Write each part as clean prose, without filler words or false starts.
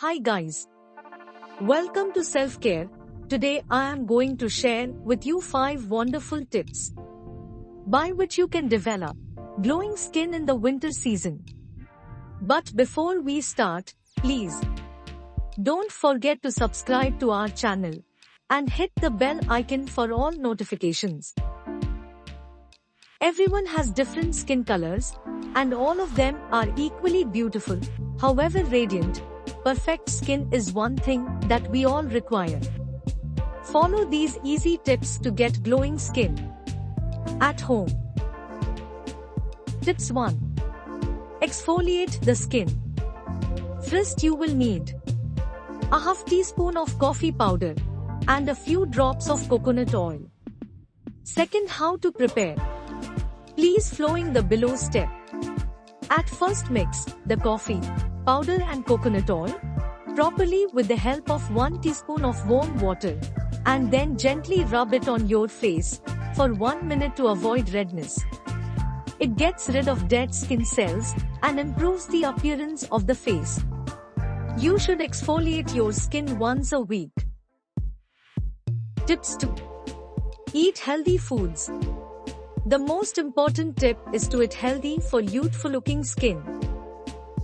Hi guys. Welcome to Self-Care. Today I am going to share with you 5 wonderful tips by which you can develop glowing skin in the winter season. But before we start, please don't forget to subscribe to our channel and hit the bell icon for all notifications. Everyone has different skin colors and all of them are equally beautiful, however radiant. Perfect skin is one thing that we all require. Follow these easy tips to get glowing skin at home. Tips 1. Exfoliate the skin. First you will need a half teaspoon of coffee powder and a few drops of coconut oil. Second, how to prepare. Please following the below step. At first mix the coffee powder and coconut oil properly with the help of 1 teaspoon of warm water and then gently rub it on your face for 1 minute to avoid redness. It gets rid of dead skin cells and improves the appearance of the face. You should exfoliate your skin once a week. Tips 2. Eat healthy foods. The most important tip is to eat healthy for youthful looking skin.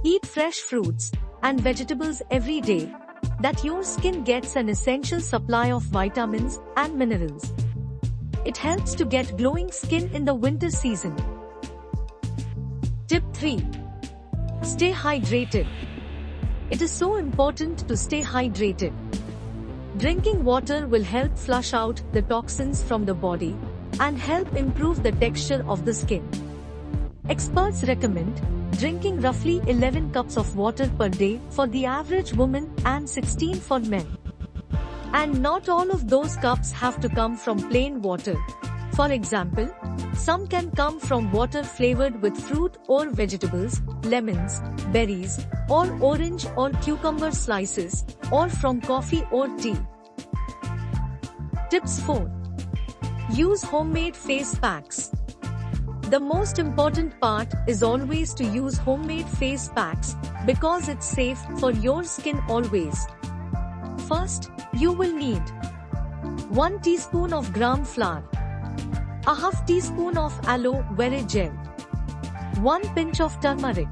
Eat fresh fruits and vegetables every day, that your skin gets an essential supply of vitamins and minerals. It helps to get glowing skin in the winter season. Tip 3. Stay hydrated. It is so important to stay hydrated. Drinking water will help flush out the toxins from the body and help improve the texture of the skin. Experts recommend drinking roughly 11 cups of water per day for the average woman and 16 for men. And not all of those cups have to come from plain water. For example, some can come from water flavored with fruit or vegetables, lemons, berries, or orange or cucumber slices, or from coffee or tea. Tips 4. Use homemade face packs. The most important part is always to use homemade face packs because it's safe for your skin always. First, you will need 1 teaspoon of gram flour, a half teaspoon of aloe vera gel, 1 pinch of turmeric,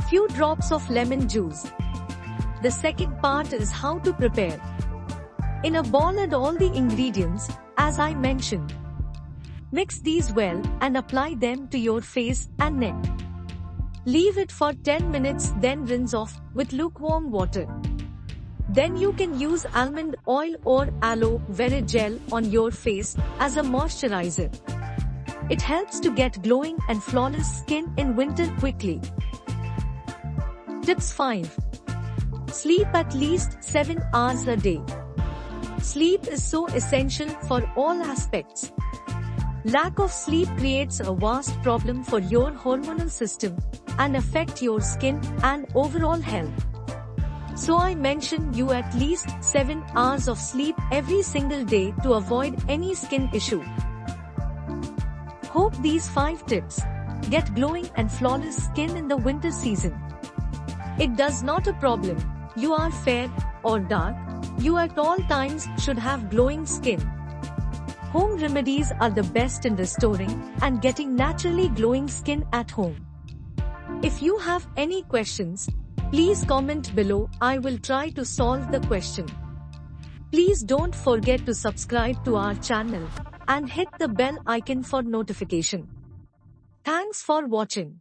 few drops of lemon juice. The second part is how to prepare. In a bowl add all the ingredients as I mentioned. Mix these well and apply them to your face and neck. Leave it for 10 minutes, then rinse off with lukewarm water. Then you can use almond oil or aloe vera gel on your face as a moisturizer. It helps to get glowing and flawless skin in winter quickly. Tips 5. Sleep at least 7 hours a day. Sleep is so essential for all aspects. Lack of sleep creates a vast problem for your hormonal system and affect your skin and overall health. So I mention you at least 7 hours of sleep every single day to avoid any skin issue. Hope these 5 tips get glowing and flawless skin in the winter season. It does not a problem. You are fair or dark. You at all times should have glowing skin. Home remedies are the best in restoring and getting naturally glowing skin at home. If you have any questions, please comment below. I will try to solve the question. Please don't forget to subscribe to our channel and hit the bell icon for notification. Thanks for watching.